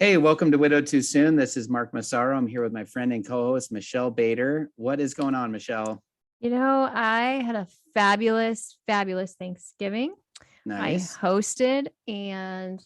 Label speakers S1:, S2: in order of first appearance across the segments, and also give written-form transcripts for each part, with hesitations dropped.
S1: Hey, welcome to Widow Too Soon. This is Mark Massaro. I'm here with my friend and co-host, Michelle Bader. What is going on, Michelle?
S2: I had a fabulous, fabulous Thanksgiving. I
S1: Nice.
S2: hosted and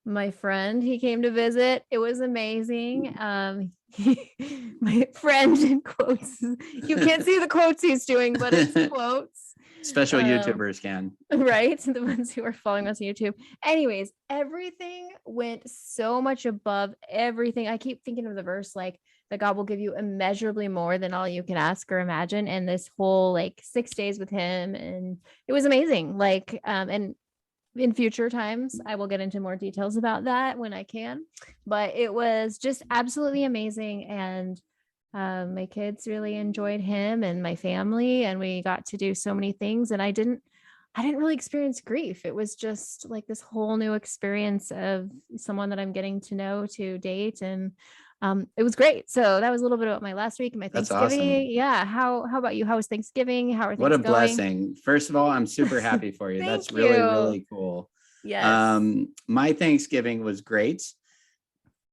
S2: my friend, he came to visit. It was amazing. My friend in quotes, you can't see the quotes he's doing, but it's quotes.
S1: Special YouTubers can.
S2: Right? The ones who are following us on YouTube. Anyways, everything went so much above everything. I keep thinking of the verse like that God will give you immeasurably more than all you can ask or imagine. And this whole like 6 days with him, and it was amazing. And in future times, I will get into more details about that when I can. But it was just absolutely amazing. And my kids really enjoyed him and my family, and we got to do so many things. And I didn't really experience grief. It was just like this whole new experience of someone that I'm getting to know, to date. And it was great. So that was a little bit about my last week and my
S1: That's
S2: Thanksgiving.
S1: awesome.
S2: Yeah. How about you? How was Thanksgiving? How are
S1: What
S2: things
S1: a
S2: going?
S1: blessing. First of all, I'm super happy for you. That's
S2: Thank
S1: really,
S2: you.
S1: really cool.
S2: Yes.
S1: My Thanksgiving was great.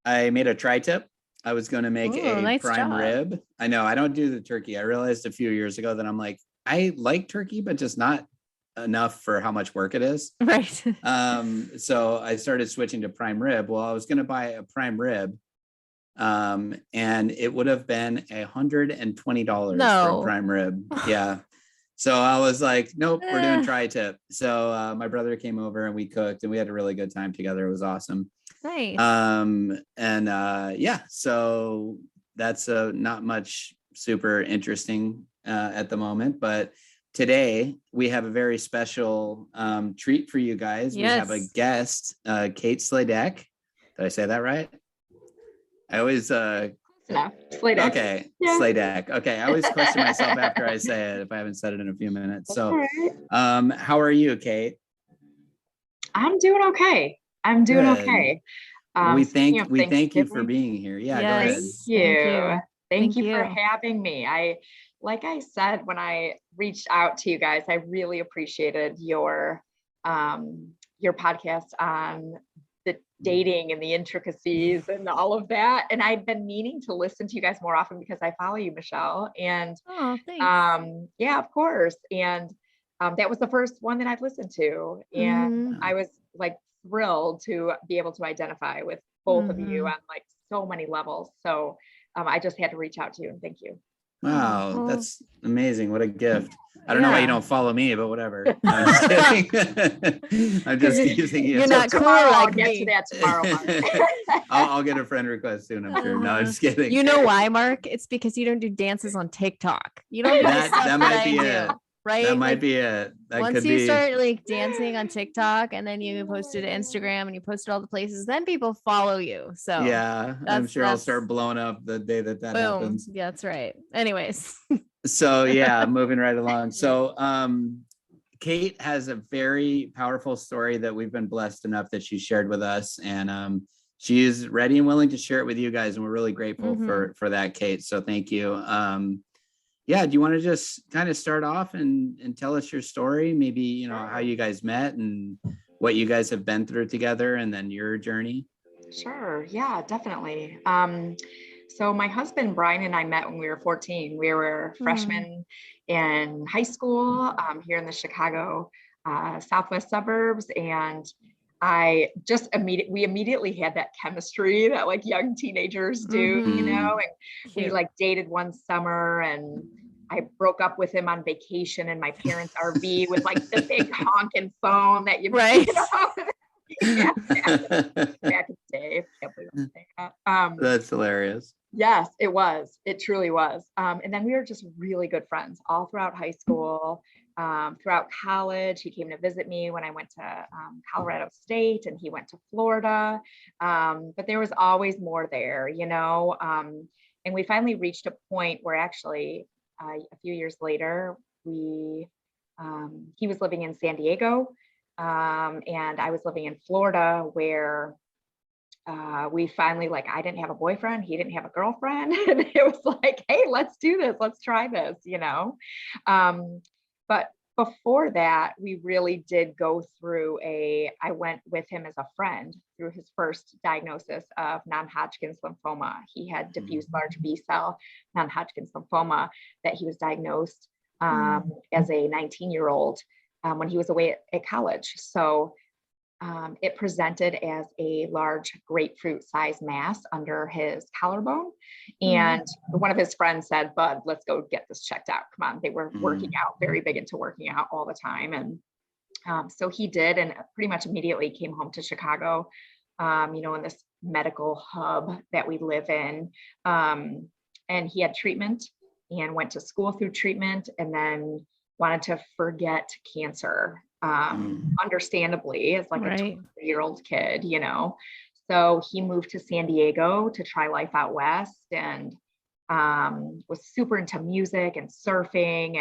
S1: I made a tri-tip. I was going to make
S2: Ooh,
S1: a
S2: nice
S1: prime
S2: job.
S1: rib. I know I don't do the turkey. I realized a few years ago that I'm like, I like turkey, but just not enough for how much work it is.
S2: Right.
S1: So I started switching to prime rib. Well, I was going to buy a prime rib, and it would have been $120 for a
S2: No.
S1: prime rib. Yeah. So I was like, nope, we're doing
S2: Eh,
S1: tri-tip. So my brother came over and we cooked and we had a really good time together. It was awesome.
S2: nice.
S1: Yeah, so that's not much super interesting at the moment, but today we have a very special treat for you guys. We have a
S2: Yes.
S1: guest, Kate Sladek. Did I say that right? I always
S3: No, Sladek.
S1: okay,
S3: Yeah.
S1: Sladek. Okay, I always question myself after I say it if I haven't said it in a few minutes. So,
S3: All right.
S1: how are you, Kate?
S3: I'm doing okay. I'm doing
S1: Good.
S3: okay.
S1: We
S3: Speaking of
S1: thank you for
S3: Thanksgiving,
S1: being here. Yeah, go
S3: thank
S1: ahead.
S2: Yes.
S3: you.
S2: Thank you.
S3: Thank you for
S2: you.
S3: having me. Like I said, when I reached out to you guys, I really appreciated your podcast on the dating and the intricacies and all of that. And I've been meaning to listen to you guys more often because I follow you, Michelle. And
S2: Oh, thanks.
S3: yeah, of course. And that was the first one that I've listened to. And
S2: Mhm.
S3: I was like thrilled to be able to identify with both of you
S2: Mhm.
S3: on like so many levels. So I just had to reach out to you and thank you.
S2: Oh,
S1: Wow,
S2: well,
S1: that's amazing. What a gift. I don't know why you
S2: yeah.
S1: don't follow me, but whatever. No, I'm just kidding. I'm just teasing you.
S2: You're not cool
S3: Tomorrow, I'll
S2: like
S3: get
S2: me.
S3: to that tomorrow, Mark.
S1: I'll get a friend request soon, I'm sure. No, I'm just kidding.
S2: You know why, Mark? It's because you don't do dances on TikTok. You don't do the
S1: That
S2: stuff
S1: that
S2: that
S1: might
S2: I
S1: be
S2: do,
S1: it.
S2: right?
S1: That might
S2: Like
S1: be it. That
S2: once
S1: could
S2: you
S1: be.
S2: start like dancing on TikTok and then you posted to Instagram and you posted all the places, then people follow you. So
S1: Yeah, I'm sure I'll start blowing up the day that
S2: boom.
S1: happens.
S2: Yeah, that's right. Anyways.
S1: So yeah, moving right along. So Kate has a very powerful story that we've been blessed enough that she shared with us, and she is ready and willing to share it with you guys, and we're really grateful for that, Kate. So thank you. Yeah, do you want to just kind of start off and tell us your story? Maybe, you know, how you guys met and what you guys have been through together, and then your journey.
S3: Sure. Yeah, definitely. So my husband Brian and I met when we were 14. We were freshmen in high school here in the Chicago southwest suburbs, and we immediately had that chemistry that like young teenagers do, you know. And we like dated one summer, and I broke up with him on vacation in my parents' RV with like the big honking phone that you,
S2: right.
S3: You know? Yeah, back in the day. Can't believe I'm saying that.
S1: That's hilarious.
S3: Yes, it was. It truly was. And then we were just really good friends all throughout high school, throughout college. He came to visit me when I went to Colorado State, and he went to Florida. But there was always more there, you know. And we finally reached a point where actually a few years later, he was living in San Diego. And I was living in Florida, where we finally, like, I didn't have a boyfriend, he didn't have a girlfriend, and it was like, hey, let's do this, let's try this, you know. But before that, we really did go through I went with him as a friend through his first diagnosis of non-Hodgkin's lymphoma. He had diffuse large B cell non-Hodgkin's lymphoma that he was diagnosed as a 19-year-old when he was away at college. So it presented as a large grapefruit-sized mass under his collarbone. And one of his friends said, "Bud, let's go get this checked out. Come on." They were working out, very big into working out all the time. And so he did, and pretty much immediately came home to Chicago, in this medical hub that we live in. And he had treatment and went to school through treatment, and then wanted to forget cancer. Understandably, as like a 23-year-old kid, So he moved to San Diego to try life out west, and was super into music and surfing.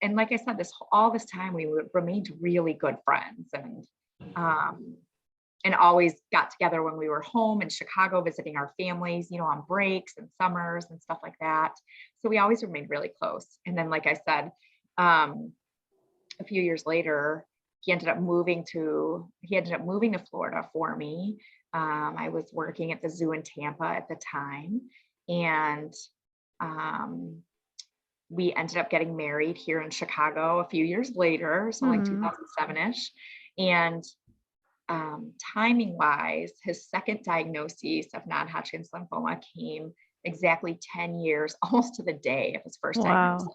S3: And like I said, all this time we remained really good friends, and always got together when we were home in Chicago visiting our families, on breaks and summers and stuff like that. So we always remained really close. And then, like I said, a few years later, he ended up moving to Florida for me. I was working at the zoo in Tampa at the time, and we ended up getting married here in Chicago a few years later, so like 2007-ish. And timing wise, his second diagnosis of non-Hodgkin's lymphoma came exactly 10 years, almost to the day of his first diagnosis.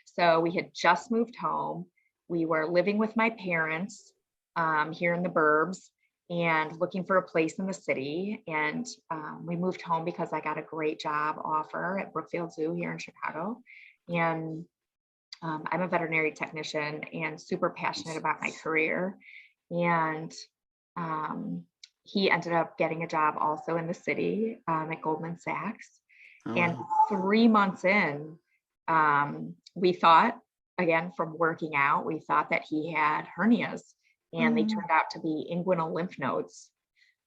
S3: So we had just moved home. We were living with my parents here in the burbs and looking for a place in the city. And we moved home because I got a great job offer at Brookfield Zoo here in Chicago. And I'm a veterinary technician and super passionate about my career. And he ended up getting a job also in the city at Goldman Sachs. And 3 months in, we thought, again, from working out, we thought that he had hernias, and they turned out to be inguinal lymph nodes.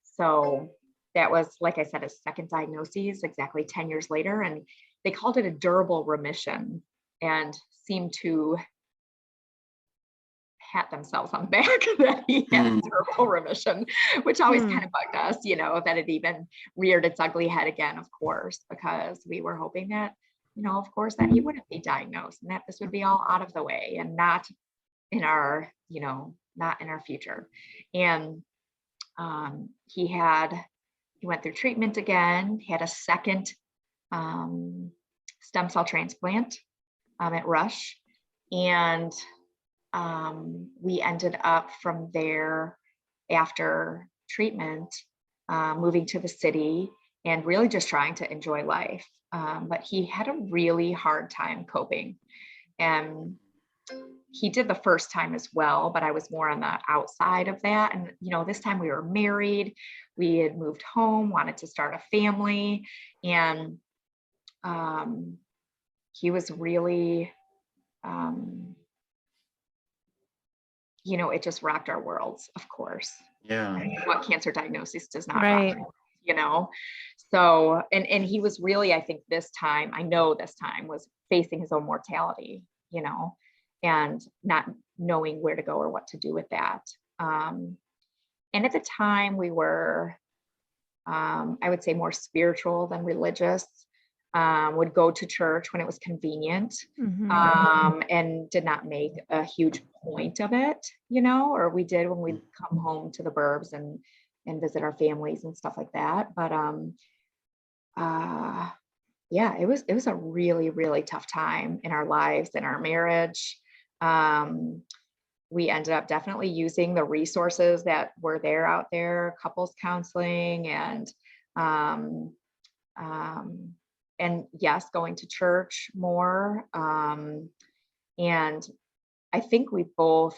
S3: So that was, like I said, his second diagnosis exactly 10 years later. And they called it a durable remission, and seemed to pat themselves on the back that he had a durable remission, which always kind of bugged us, that it even reared its ugly head again, of course, because we were hoping that, of course, that he wouldn't be diagnosed and that this would be all out of the way and not in our, not in our future. And he went through treatment again. He had a second stem cell transplant at Rush. And we ended up from there, after treatment, moving to the city and really just trying to enjoy life. But he had a really hard time coping. And he did the first time as well, but I was more on the outside of that. And, this time we were married, we had moved home, wanted to start a family. And he was really, it just rocked our worlds, of course.
S1: Yeah.
S3: What cancer diagnosis does not rock, So, and he was really, I think this time was facing his own mortality, and not knowing where to go or what to do with that. And at the time we were, I would say, more spiritual than religious. Would go to church when it was convenient, and did not make a huge point of it, or we did when we'd come home to the burbs and visit our families and stuff like that. But yeah, it was a really, really tough time in our lives, in our marriage. We ended up definitely using the resources that were out there, couples counseling, and yes, going to church more. And I think we both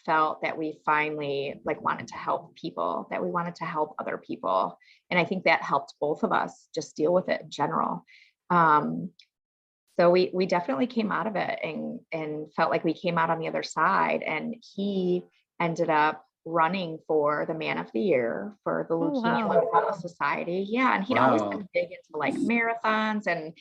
S3: felt that we finally wanted to help people, that we wanted to help other people. And I think that helped both of us just deal with it in general. So we definitely came out of it and felt like we came out on the other side. And he ended up running for the Man of the Year for the Leukemia Lymphoma Society. Yeah. And he'd always been big into like marathons and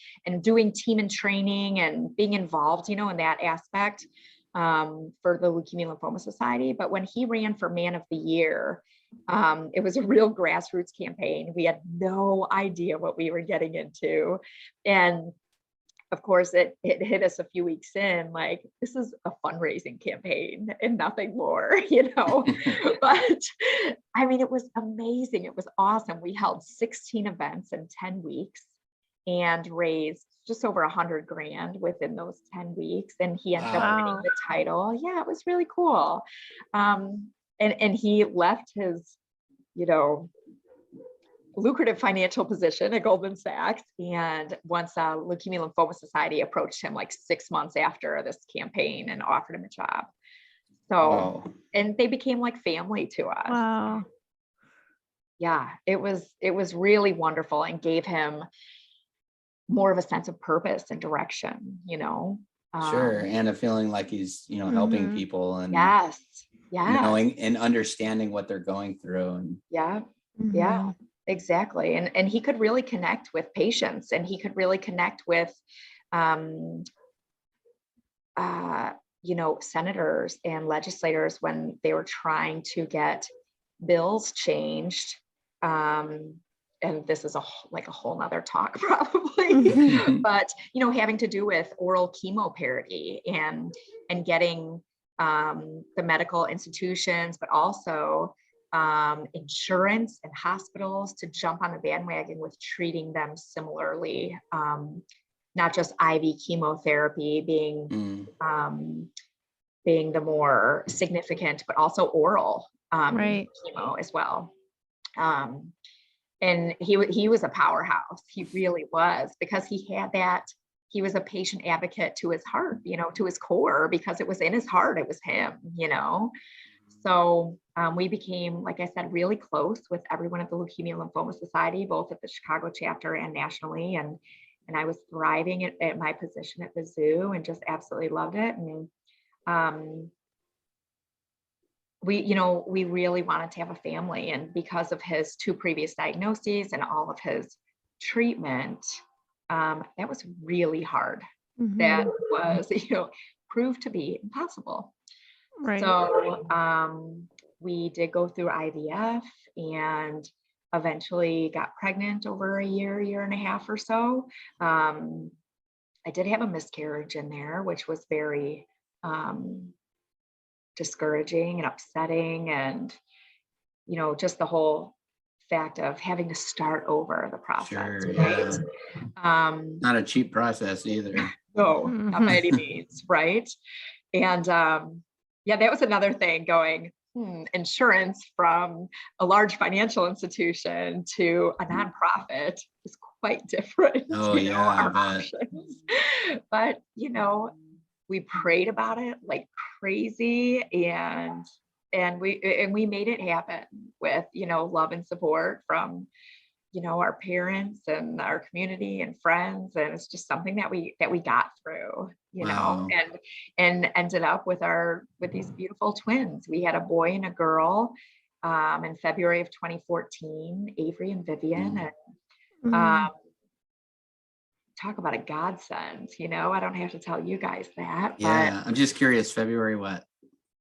S3: doing team and training and being involved, you know, in that aspect for the Leukemia Lymphoma Society. But when he ran for Man of the Year, it was a real grassroots campaign. We had no idea what we were getting into. And of course, it hit us a few weeks in, like, this is a fundraising campaign and nothing more, you know. But I mean, it was amazing. It was awesome. We held 16 events in 10 weeks and raised just over $100,000 within those 10 weeks. And he ended up winning the title. Yeah, it was really cool. And he left his, you know, lucrative financial position at Goldman Sachs. And once Leukemia Lymphoma Society approached him like 6 months after this campaign and offered him a job. So, and they became like family to us.
S2: Wow.
S3: Yeah, it was really wonderful and gave him more of a sense of purpose and direction, you know.
S1: Sure. And a feeling like he's, you know, helping people and knowing and understanding what they're going through. And
S3: yeah, exactly. And he could really connect with patients, and he could really connect with, you know, senators and legislators when they were trying to get bills changed. And this is like a whole nother talk probably, but, you know, having to do with oral chemo parity and getting the medical institutions, but also insurance and hospitals to jump on the bandwagon with treating them similarly, not just IV chemotherapy being the more significant, but also oral chemo as well. And he was a powerhouse. He really was, because he had that. He was a patient advocate to his heart, you know, to his core, because it was in his heart. It was him, you know. So we became, like I said, really close with everyone at the Leukemia Lymphoma Society, both at the Chicago chapter and nationally. And I was thriving at my position at the zoo and just absolutely loved it. And we really wanted to have a family. And because of his 2 previous diagnoses and all of his treatment, that was really hard. That was, you know, proved to be impossible. So we did go through IVF and eventually got pregnant over a year and a half or so. I did have a miscarriage in there, which was very discouraging and upsetting, and, you know, just the whole fact of having to start over the process.
S1: Not a cheap process either.
S3: No, not by any means, right? And that was another thing, going insurance from a large financial institution to a nonprofit is quite different. Our options. But, you know, we prayed about it like crazy, and we made it happen with, you know, love and support from, you know, our parents and our community and friends. And it's just something that we got through, you know, and ended up with these beautiful twins. We had a boy and a girl in February of 2014, Avery and Vivian. And talk about a godsend, you know. I don't have to tell you guys that.
S1: Yeah, I'm just curious, February what?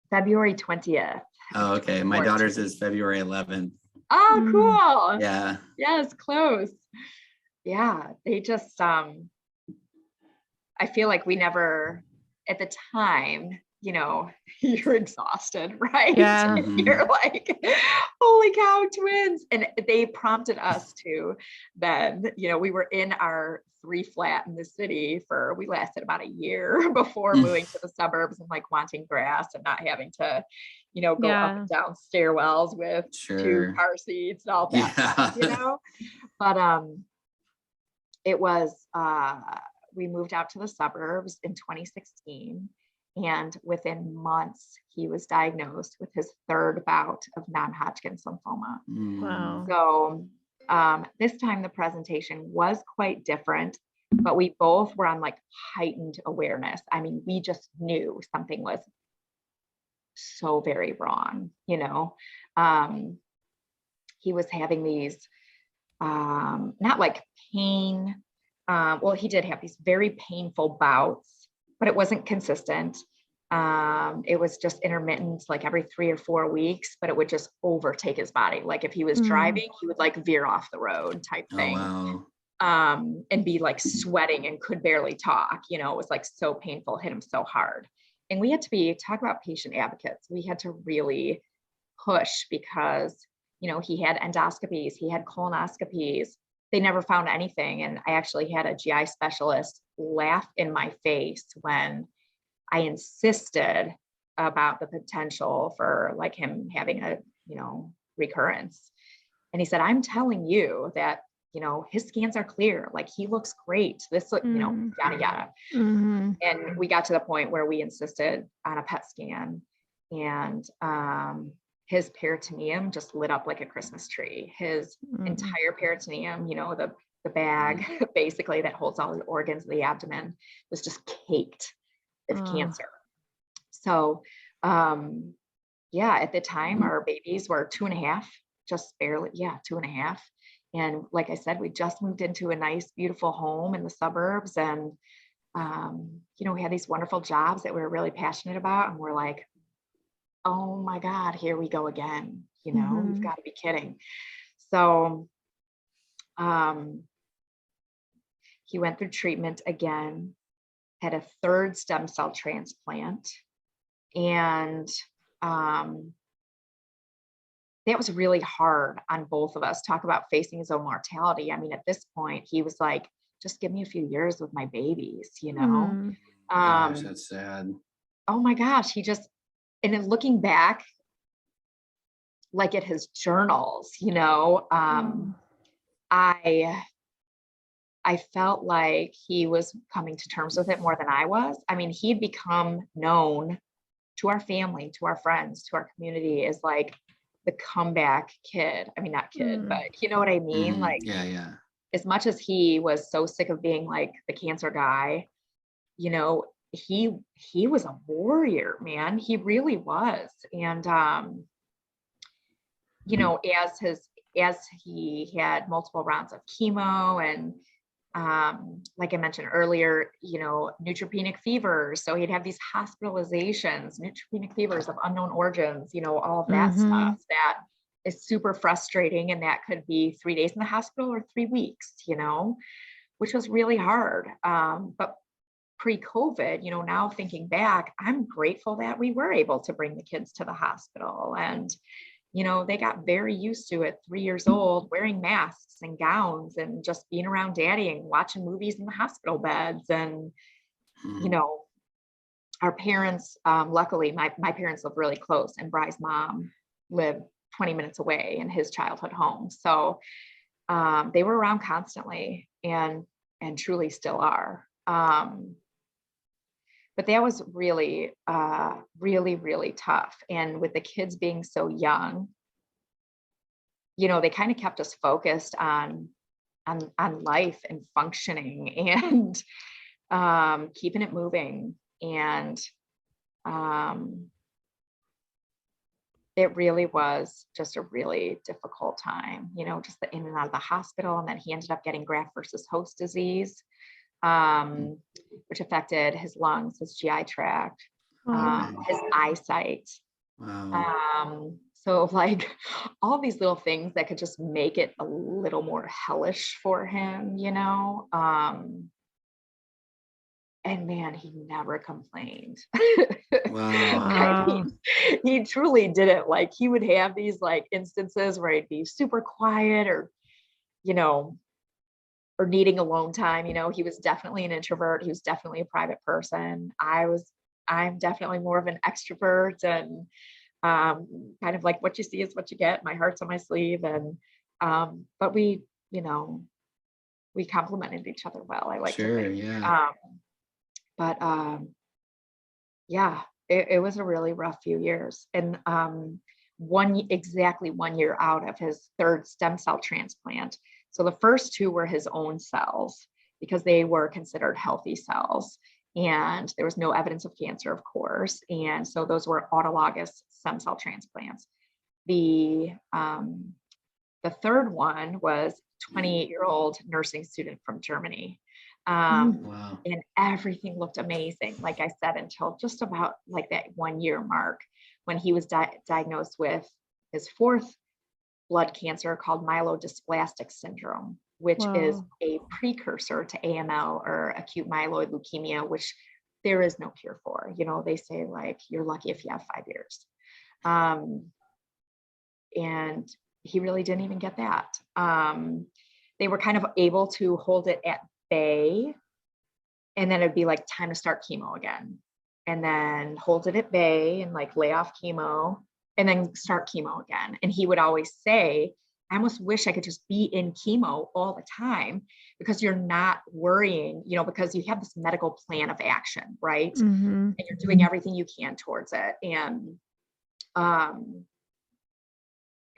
S3: February 20th.
S1: Oh, okay. My daughter's is February 11th.
S3: Oh, cool.
S1: Yeah.
S3: Yes, close. Yeah, they just, I feel like we never, at the time, you know, you're exhausted, right?
S2: Yeah.
S3: You're like, holy cow, twins. And they prompted us to then, you know, we were in our 3 flat in the city we lasted about a year before moving to the suburbs and like wanting grass and not having to, you know, go up and down stairwells with 2 car seats and all that stuff, you know. But it was, we moved out to the suburbs in 2016. And within months, he was diagnosed with his 3rd bout of non-Hodgkin's lymphoma.
S2: Wow.
S3: So this time the presentation was quite different, but we both were on like heightened awareness. I mean, we just knew something was so very wrong. He was having these, not like pain. Well, he did have these very painful bouts, but it wasn't consistent. It was just intermittent, like every 3 or 4 weeks, but it would just overtake his body. Like if he was driving, he would like veer off the road type thing.
S1: Oh, wow.
S3: And be like sweating and could barely talk. It was like so painful, hit him so hard. And we had to talk about patient advocates. We had to really push because, he had endoscopies, he had colonoscopies. They never found anything. And I actually had a GI specialist laugh in my face when I insisted about the potential for like him having a, recurrence. And he said, I'm telling you that, his scans are clear. Like he looks great. This, yada, yada. And we got to the point where we insisted on a PET scan, and his peritoneum just lit up like a Christmas tree. His entire peritoneum, the bag basically that holds all the organs of the abdomen, was just caked with cancer. So, at the time our babies were 2.5, just barely, 2.5. And like I said, we just moved into a nice, beautiful home in the suburbs, and, we had these wonderful jobs that we were really passionate about. And we're like, oh my God, here we go again. You've got to be kidding. So, he went through treatment again, had a 3rd stem cell transplant. And, that was really hard on both of us. Talk about facing his own mortality. I mean, at this point, he was like, just give me a few years with my babies,
S1: Gosh, that's sad.
S3: Oh my gosh. And then looking back, like at his journals, I felt like he was coming to terms with it more than I was. I mean, he'd become known to our family, to our friends, to our community as like the comeback kid. I mean, not kid, but you know what I mean? Like,
S1: yeah.
S3: As much as he was so sick of being like the cancer guy, he was a warrior, man. He really was. And, as he had multiple rounds of chemo and, like I mentioned earlier, neutropenic fevers. So he'd have these hospitalizations, neutropenic fevers of unknown origins, all of that stuff that is super frustrating. And that could be 3 days in the hospital or 3 weeks, which was really hard. But pre-COVID, now thinking back, I'm grateful that we were able to bring the kids to the hospital. And they got very used to it, 3 years old, wearing masks and gowns and just being around daddy and watching movies in the hospital beds. And, our parents, luckily, my parents lived really close, and Bry's mom lived 20 minutes away in his childhood home. So they were around constantly and truly still are. But that was really, really, really tough. And with the kids being so young, they kind of kept us focused on life and functioning and keeping it moving. And it really was just a really difficult time, just the in and out of the hospital. And then he ended up getting graft versus host disease, which affected his lungs, his GI tract, his eyesight.
S1: Wow.
S3: So like all these little things that could just make it a little more hellish for him, and man, he never complained.
S1: Wow.
S3: I mean, he truly didn't. Like he would have these like instances where he'd be super quiet or needing alone time. He was definitely an introvert. He was definitely a private person. I'm definitely more of an extrovert, and kind of like what you see is what you get. My heart's on my sleeve. And but we complemented each other well, I like to think.
S1: Yeah.
S3: But it was a really rough few years. And exactly 1 year out of his 3rd stem cell transplant. So the first 2 were his own cells because they were considered healthy cells. and there was no evidence of cancer, of course. And so those were autologous stem cell transplants. The third one was 28-year-old nursing student from Germany.
S1: Wow.
S3: And everything looked amazing, like I said, until just about like that 1 year mark, when he was diagnosed with his fourth blood cancer called myelodysplastic syndrome, which is a precursor to AML, or acute myeloid leukemia, which there is no cure for. You know, they say like, you're lucky if you have 5 years. And he really didn't even get that. They were kind of able to hold it at bay, and then it'd be like time to start chemo again, and then hold it at bay and like lay off chemo and then start chemo again. And he would always say, I almost wish I could just be in chemo all the time, because you're not worrying, you know, because you have this medical plan of action, right? And you're doing everything you can towards it.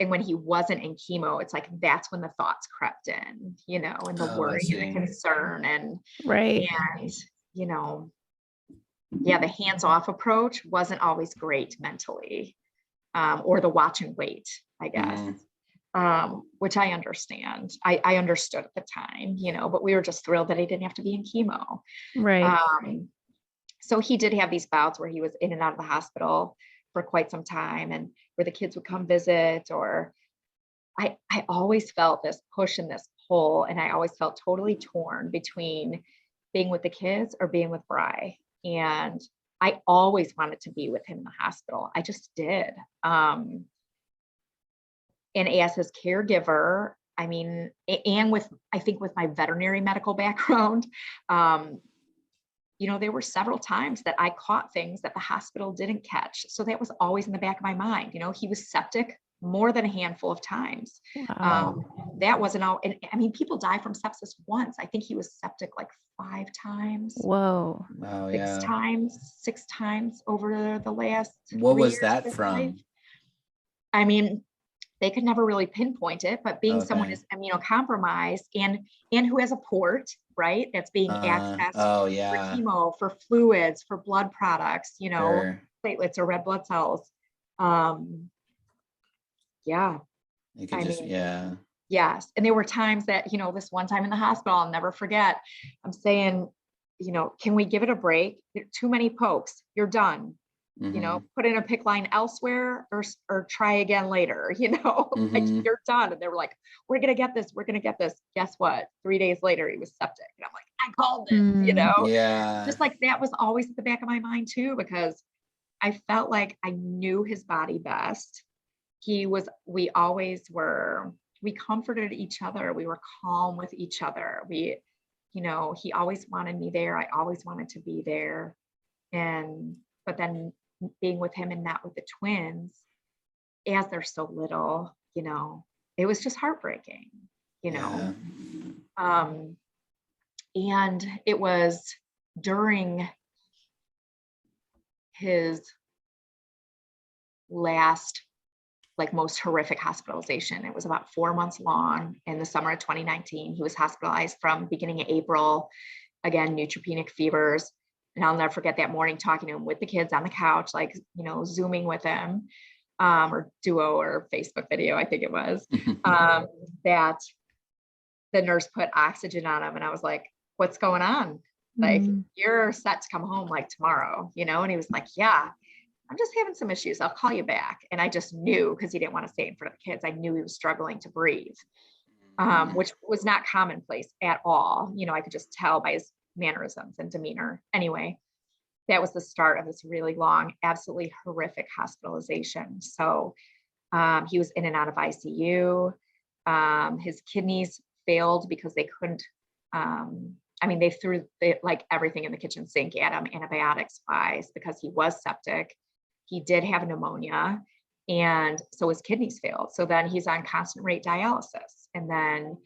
S3: And when he wasn't in chemo, it's like, that's when the thoughts crept in, you know, and the worry and the concern and, you know, yeah, the hands-off approach wasn't always great mentally, or the watch and wait, I guess, which I understand. I understood at the time, you know, but we were just thrilled that he didn't have to be in chemo. So he did have these bouts where he was in and out of the hospital for quite some time, and where the kids would come visit, or I always felt this push and this pull, and I always felt totally torn between being with the kids or being with Bri. And I always wanted to be with him in the hospital. I just did. And as his caregiver, I mean, and with, I think with my veterinary medical background, you know, there were several times that I caught things that the hospital didn't catch. So that was always in the back of my mind. You know, he was septic more than a handful of times. That wasn't all. And I mean, people die from sepsis once. I think he was septic like 5 times.
S2: Whoa.
S1: Wow.
S3: 6 times over the last.
S1: What was that from?
S3: Life. I mean, they could never really pinpoint it, but being someone is immunocompromised and who has a port, right? That's being accessed for chemo, for fluids, for blood products, you know, platelets or red blood cells.
S1: You could
S3: Yes. And there were times that, you know, this one time in the hospital, I'll never forget, I'm saying, you know, can we give it a break? Too many pokes, you're done. You know, put in a PICC line elsewhere, or try again later, you know, like you're done. And they were like, we're going to get this. We're going to get this. Guess what? 3 days later, he was septic. And I'm like, I called it, you know, just like that was always at the back of my mind too, because I felt like I knew his body best. We always were, we comforted each other. We were calm with each other. You know, he always wanted me there. I always wanted to be there. But then being with him and not with the twins, as they're so little, you know, it was just heartbreaking, you know. And it was during his last, like, most horrific hospitalization. It was about 4 months long in the summer of 2019. He was hospitalized from beginning of April, again, neutropenic fevers. And I'll never forget that morning talking to him with the kids on the couch, like, you know, Zooming with him, or Duo or Facebook video, I think it was, that the nurse put oxygen on him. And I was like, what's going on? Like, you're set to come home like tomorrow, you know? And he was like, yeah, I'm just having some issues. I'll call you back. And I just knew, because he didn't want to say it in front of the kids, I knew he was struggling to breathe, which was not commonplace at all. You know, I could just tell by his mannerisms and demeanor. Anyway, that was the start of this really long, absolutely horrific hospitalization. So he was in and out of ICU. His kidneys failed because they couldn't, I mean, they threw like everything in the kitchen sink at him, antibiotics wise, because he was septic. He did have pneumonia, and so his kidneys failed. So then he's on constant rate dialysis. And then,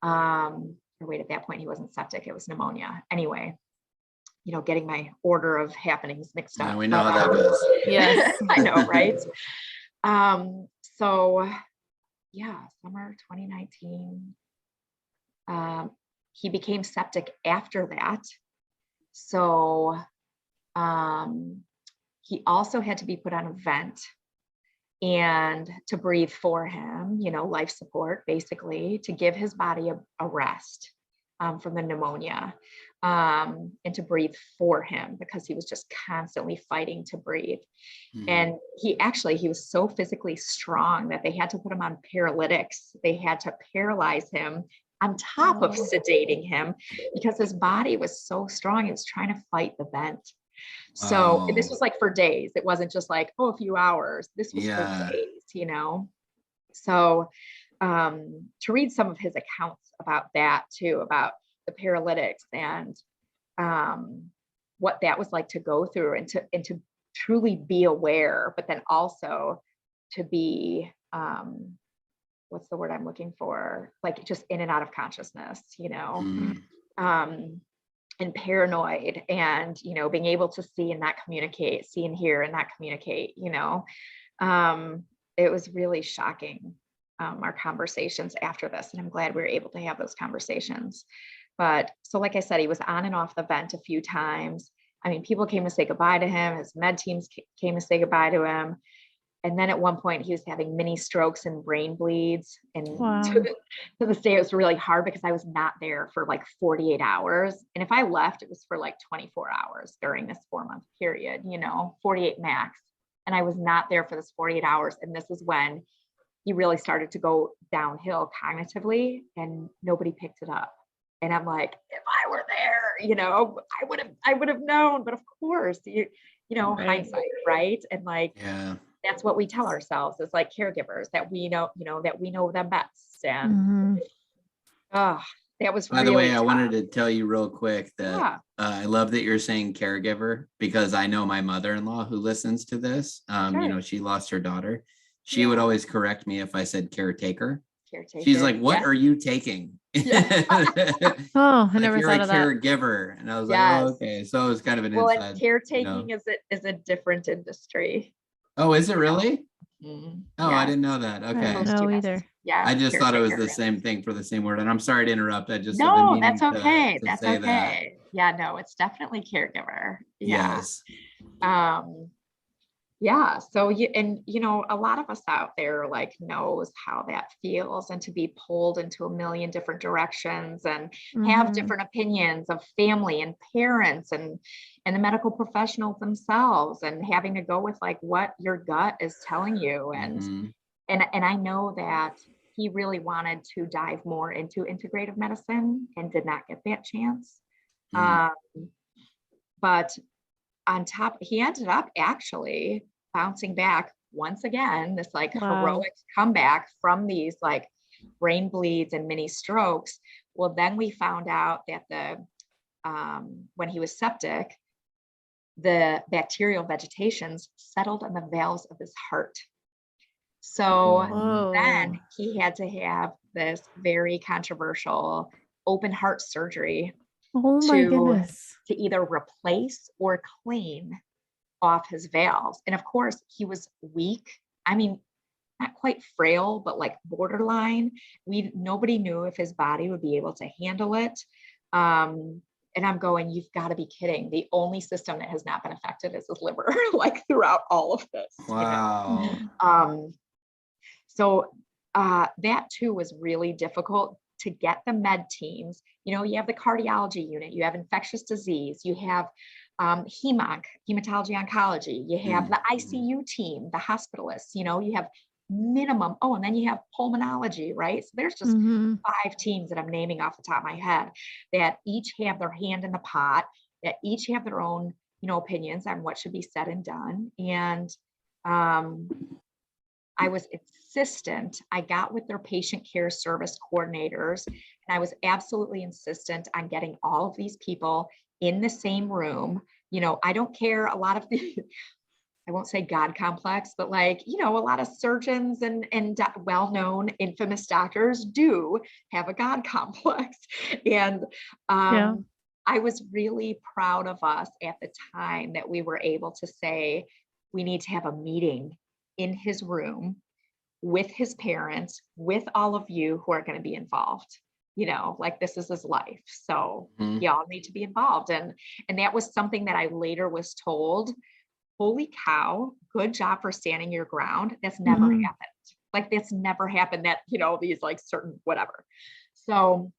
S3: at that point, he wasn't septic, it was pneumonia. Anyway, you know, getting my order of happenings mixed up.
S1: Yeah, we know how that goes.
S2: Yes.
S3: I know, right? So yeah, summer 2019. He became septic after that. So he also had to be put on a vent and to breathe for him, life support, basically, to give his body a rest from the pneumonia, and to breathe for him because he was just constantly fighting to breathe. And he was so physically strong that they had to put him on paralytics. They had to paralyze him on top of sedating him because his body was so strong. It was trying to fight the vent. So this was like for days. It wasn't just like, a few hours. This was for days, So to read some of his accounts about that too, about the paralytics and what that was like to go through and to truly be aware, but then also to be, what's the word I'm looking for? Like just in and out of consciousness, and paranoid and, being able to see and not communicate, see and hear and not communicate, it was really shocking, our conversations after this. And I'm glad we were able to have those conversations. But so, like I said, he was on and off the vent a few times. I mean, people came to say goodbye to him. His med teams came to say goodbye to him. And then at one point he was having mini strokes and brain bleeds. And to this day, it was really hard because I was not there for like 48 hours. And if I left, it was for like 24 hours during this 4-month period, 48 max. And I was not there for this 48 hours. And this was when he really started to go downhill cognitively and nobody picked it up. And I'm like, if I were there, I would have known. But of course, hindsight, right? And like, that's what we tell ourselves as like caregivers, that we know, that we know them best. And that was
S1: by
S3: really
S1: the way,
S3: tough.
S1: I wanted to tell you real quick that I love that you're saying caregiver, because I know my mother-in-law who listens to this. She lost her daughter. She would always correct me if I said caretaker. She's like, what are you taking?
S2: I never thought of that.
S1: Caregiver. And I was like, okay. So it was kind of an inside.
S3: And caretaking is a different industry.
S1: Oh, is it really? I didn't know that. Okay.
S2: I don't know either.
S3: Yeah.
S1: I just thought it was the same thing for the same word. And I'm sorry to interrupt. I just
S3: that's okay. That's okay. That. Yeah, no, it's definitely caregiver. Yeah.
S1: Yes.
S3: So a lot of us out there like knows how that feels, and to be pulled into a million different directions and have different opinions of family and parents and the medical professionals themselves, and having to go with like what your gut is telling you. And I know that he really wanted to dive more into integrative medicine and did not get that chance. But on top, he ended up actually bouncing back once again, this like heroic comeback from these like brain bleeds and mini strokes. Well, then we found out that when he was septic, the bacterial vegetations settled on the valves of his heart. So then he had to have this very controversial open heart surgery to either replace or clean off his valves. And of course, he was weak. I mean, not quite frail, but like borderline. Nobody knew if his body would be able to handle it. And I'm going, you've got to be kidding. The only system that has not been affected is his liver, like throughout all of this.
S1: Wow.
S3: So that too was really difficult to get the med teams. You have the cardiology unit, you have infectious disease, you have hematology oncology, you have the ICU team, the hospitalists, you have minimum. And then you have pulmonology, right? So there's just 5 teams that I'm naming off the top of my head that each have their hand in the pot, that each have their own, opinions on what should be said and done. And I was insistent. I got with their patient care service coordinators, and I was absolutely insistent on getting all of these people in the same room. I don't care. A lot of the, I won't say God complex, but like, a lot of surgeons and well-known infamous doctors do have a God complex. And I was really proud of us at the time that we were able to say, we need to have a meeting in his room with his parents, with all of you who are going to be involved. like this is his life. So
S1: Mhm.
S3: y'all need to be involved. And that was something that I later was told, holy cow, good job for standing your ground. That's never
S2: Mhm.
S3: happened. Like that's never happened that, these like certain whatever. So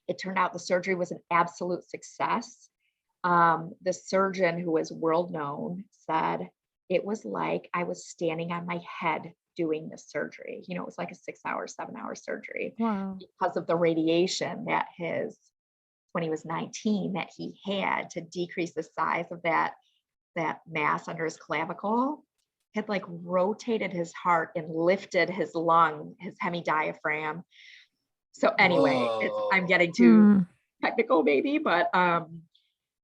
S3: it turned out the surgery was an absolute success. The surgeon, who was world known, said it was like I was standing on my head doing this surgery. It was like a 6-hour, 7-hour surgery
S2: Wow.
S3: because of the radiation that when he was 19, that he had to decrease the size of that mass under his clavicle, had like rotated his heart and lifted his lung, his hemidiaphragm. So anyway, I'm
S1: Whoa.
S3: getting too
S2: Mm.
S3: technical maybe, but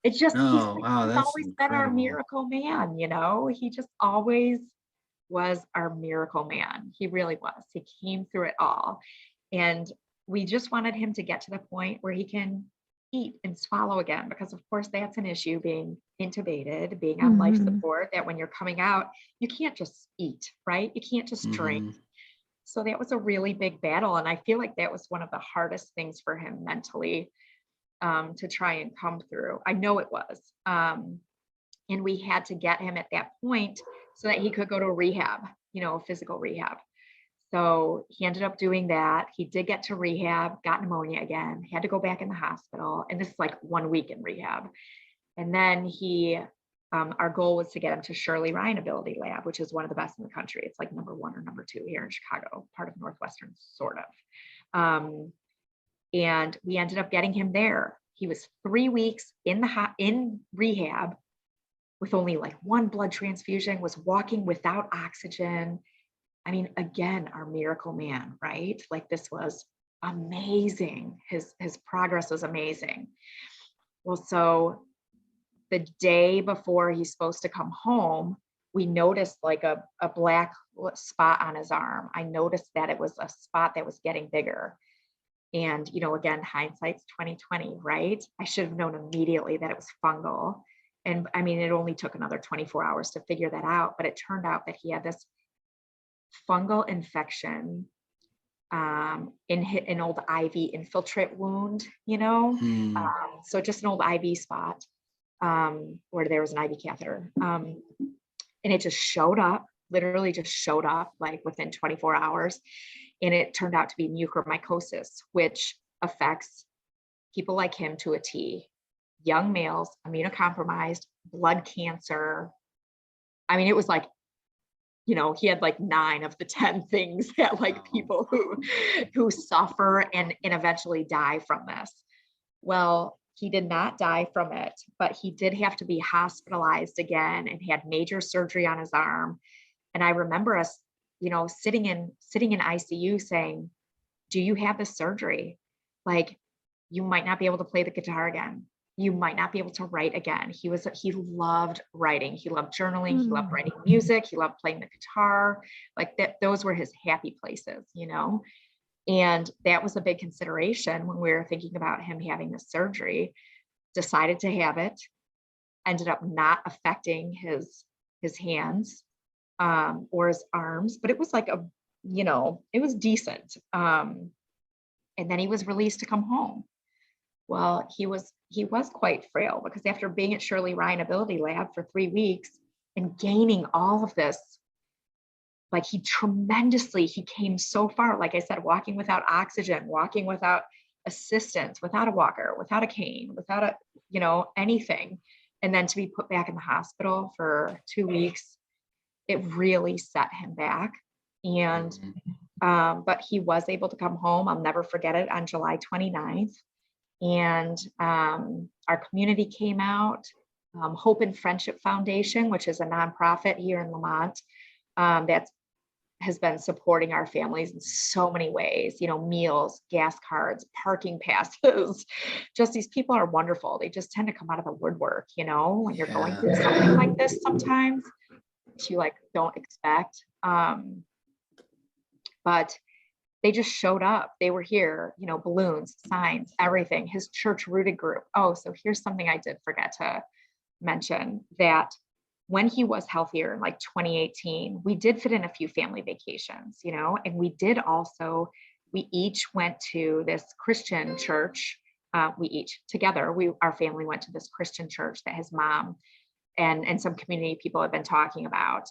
S3: it's just, he's
S1: Oh, wow, that's
S3: always been our
S1: incredible.
S3: miracle man, he just always was our miracle man. He really was. He came through it all. And we just wanted him to get to the point where he can eat and swallow again, because of course that's an issue, being intubated, being on life
S2: Mhm.
S3: support, that when you're coming out, you can't just eat, right? You can't just drink.
S1: Mhm.
S3: So that was a really big battle. And I feel like that was one of the hardest things for him mentally, to try and come through. I know it was. And we had to get him at that point so that he could go to rehab, physical rehab. So he ended up doing that. He did get to rehab, got pneumonia again, had to go back in the hospital. And this is like 1 week in rehab. And then our goal was to get him to Shirley Ryan Ability Lab, which is one of the best in the country. It's like number 1 or number 2 here in Chicago, part of Northwestern, sort of. And we ended up getting him there. He was 3 weeks in rehab with only like 1 blood transfusion, was walking without oxygen. I mean, again, our miracle man, right? Like this was amazing. His progress was amazing. Well, so the day before he's supposed to come home, we noticed like a black spot on his arm. I noticed that it was a spot that was getting bigger. And, again, hindsight's 2020, right? I should have known immediately that it was fungal. And I mean, it only took another 24 hours to figure that out, but it turned out that he had this fungal infection, in an old IV infiltrate wound,
S1: Mm.
S3: so just an old IV spot, where there was an IV catheter. And it just showed up, literally just showed up like within 24 hours. And it turned out to be mucormycosis, which affects people like him to a T. Young males, immunocompromised, blood cancer. I mean, it was like, he had like 9 of the 10 things that like
S1: Wow.
S3: people who suffer and eventually die from this. Well, he did not die from it, but he did have to be hospitalized again and had major surgery on his arm. And I remember us, sitting in ICU saying, do you have this surgery? Like, you might not be able to play the guitar again. You might not be able to write again. He loved writing. He loved journaling. He loved
S2: Mm.
S3: writing music. He loved playing the guitar. Like that, those were his happy places, and that was a big consideration when we were thinking about him having this surgery. Decided to have it, ended up not affecting his hands, or his arms, but it was like it was decent. And then he was released to come home. Well, he was quite frail, because after being at Shirley Ryan Ability Lab for 3 weeks and gaining all of this, like he came so far, like I said, walking without oxygen, walking without assistance, without a walker, without a cane, without anything. And then to be put back in the hospital for 2 weeks, it really set him back. And,
S1: Mhm.
S3: but he was able to come home. I'll never forget it, on July 29th. And our community came out. Hope and Friendship Foundation, which is a nonprofit here in Lamont, that has been supporting our families in so many ways, meals, gas cards, parking passes. Just these people are wonderful. They just tend to come out of the woodwork, when you're going
S1: Yeah.
S3: through something like this sometimes, that you like don't expect. But they just showed up. They were here, balloons, signs, everything. His church rooted group. Oh, so here's something I did forget to mention, that when he was healthier in like 2018, we did fit in a few family vacations, and we did also we each went to this Christian church. We each together, our family went to this Christian church that his mom and some community people have been talking about.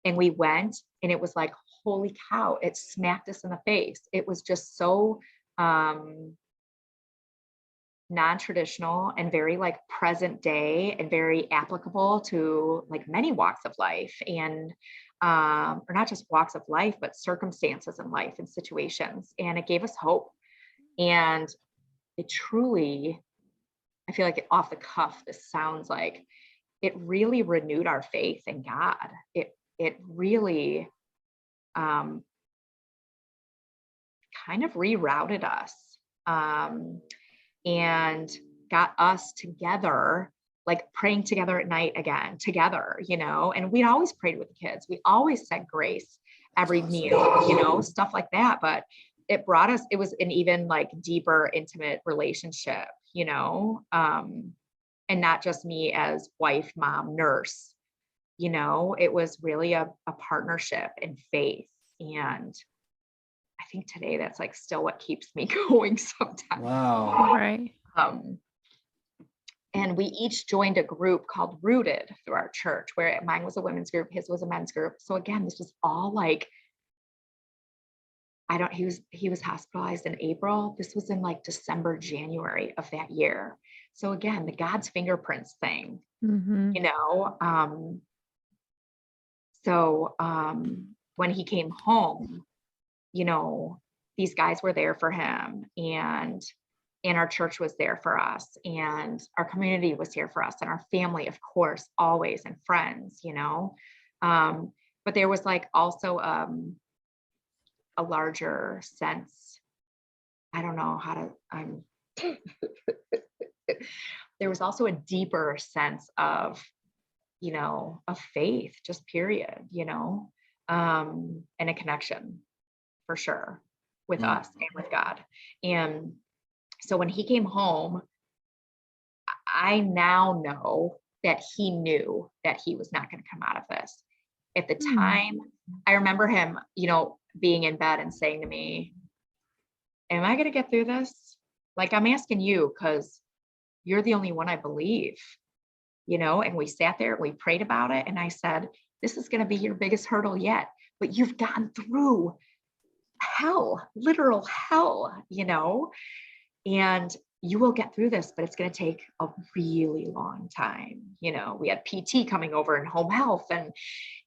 S3: And we went, and it was like, holy cow, it smacked us in the face. It was just so non-traditional and very like present day and very applicable to like many walks of life, and or not just walks of life, but circumstances in life and situations. And it gave us hope. And it truly, I feel like off the cuff, this sounds like it really renewed our faith in God. It really kind of rerouted us and got us together, like praying together at night again, together, you know, and we'd always prayed with the kids. We always said grace every meal, you know, stuff like that. But it brought us, it was an even like deeper, intimate relationship, you know, and not just me as wife, mom, nurse, you know, it was really a partnership in faith. And I think today that's like still what keeps me going sometimes.
S1: Wow.
S2: Right.
S3: And we each joined a group called Rooted through our church, where mine was a women's group, his was a men's group. So again, this was all like, he was hospitalized in April. This was in like December, January of that year. So again, the God's fingerprints thing, you know? So when he came home, you know, these guys were there for him, and our church was there for us, and our community was here for us, and our family, of course, always, and friends, you know. But there was like also a larger sense. I don't know how to, there was also a deeper sense of, you know, of faith, just period, you know, and a connection for sure with us and with God. And so when he came home, I now know that he knew that he was not going to come out of this. At the time, I remember him, you know, being in bed and saying to me, am I going to get through this? Like, I'm asking you because you're the only one I believe, you know. And we sat there and we prayed about it. And I said, this is going to be your biggest hurdle yet, but you've gotten through hell, literal hell, you know, and you will get through this, but it's going to take a really long time. You know, we had PT coming over and home health. And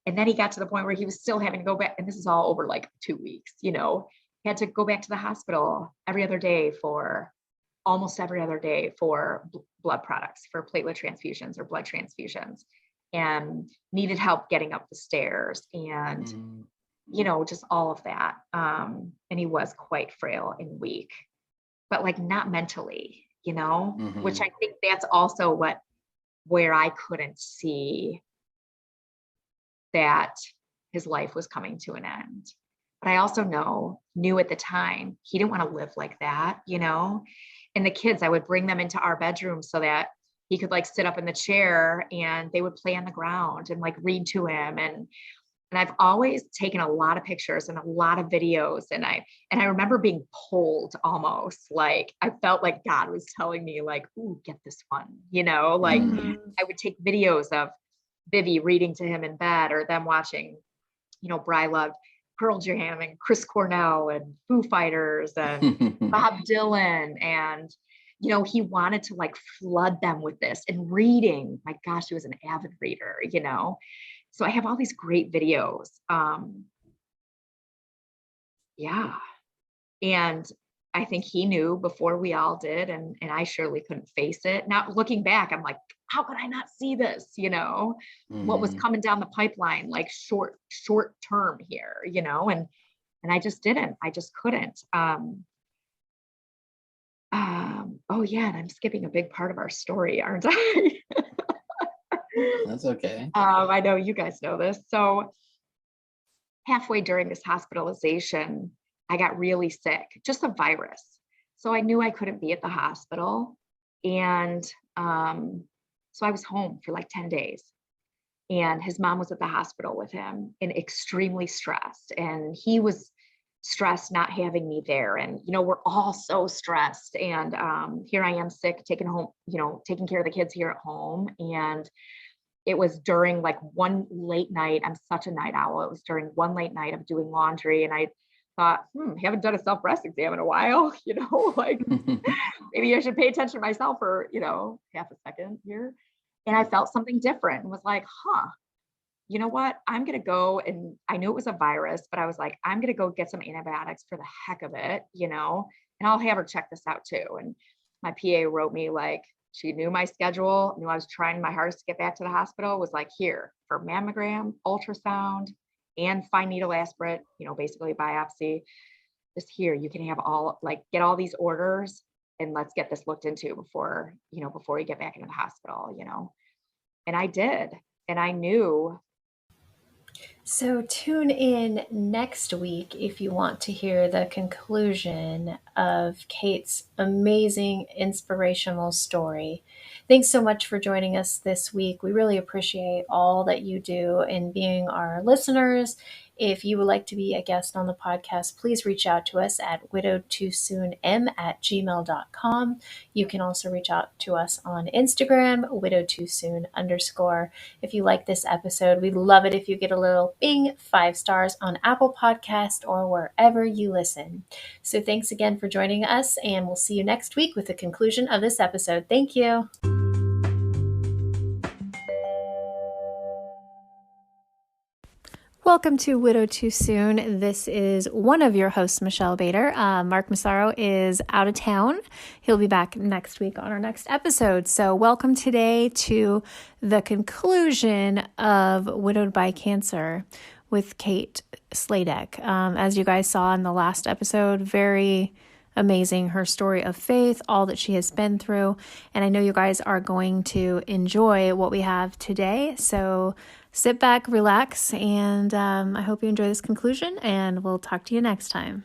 S3: then he got to the point where he was still having to go back. And this is all over like 2 weeks, you know, he had to go back to the hospital almost every other day for blood products, for platelet transfusions or blood transfusions, and needed help getting up the stairs and, you know, just all of that. And he was quite frail and weak, but like not mentally, you know, which I think that's also where I couldn't see that his life was coming to an end. But I also knew at the time he didn't want to live like that, you know. And the kids, I would bring them into our bedroom so that he could like sit up in the chair and they would play on the ground and like read to him. And I've always taken a lot of pictures and a lot of videos. And I remember being pulled almost, like I felt like God was telling me like, ooh, get this one, you know, like I would take videos of Vivi reading to him in bed, or them watching, you know, Bri loved Pearl Jam and Chris Cornell and Foo Fighters and Bob Dylan. And, you know, he wanted to like flood them with this and reading. My gosh, he was an avid reader, you know. So I have all these great videos. Yeah. And I think he knew before we all did. And I surely couldn't face it. Now looking back, I'm like, how could I not see this? You know, what was coming down the pipeline, like short term here, you know, and I just didn't, I just couldn't. Oh yeah. And I'm skipping a big part of our story, aren't I?
S1: That's okay.
S3: I know you guys know this. So halfway during this hospitalization, I got really sick, just a virus. So I knew I couldn't be at the hospital. And so I was home for like 10 days. And his mom was at the hospital with him and extremely stressed. And he was stressed not having me there. And, we're all so stressed. And here I am sick, taking care of the kids here at home. And it was during like one late night. I'm such a night owl. It was during one late night of doing laundry. And I thought, haven't done a self-breast exam in a while, like maybe I should pay attention to myself for, half a second here. And I felt something different and was like, you know what? I'm going to go, and I knew it was a virus, but I was like, I'm going to go get some antibiotics for the heck of it, and I'll have her check this out too. And my PA wrote me like, she knew my schedule, knew I was trying my hardest to get back to the hospital, was like, here for mammogram, ultrasound, and fine needle aspirate, basically biopsy, just here, you can have get all these orders and let's get this looked into before you get back into the hospital, and I did. And I knew.
S2: So tune in next week if you want to hear the conclusion of Kate's amazing inspirational story. Thanks so much for joining us this week. We really appreciate all that you do in being our listeners. If you would like to be a guest on the podcast, please reach out to us at widowedtoosoonm@gmail.com. You can also reach out to us on Instagram, widowedtoosoon_. If you like this episode, we'd love it if you get a little bing, 5 stars on Apple Podcast or wherever you listen. So thanks again for joining us, and we'll see you next week with the conclusion of this episode. Thank you. Welcome to Widow Too Soon. This is one of your hosts, Michelle Bader. Mark Massaro is out of town. He'll be back next week on our next episode. So welcome today to the conclusion of Widowed by Cancer with Kate Sladek. As you guys saw in the last episode, very amazing, her story of faith, all that she has been through. And I know you guys are going to enjoy what we have today. So sit back, relax, and I hope you enjoy this conclusion, and we'll talk to you next time.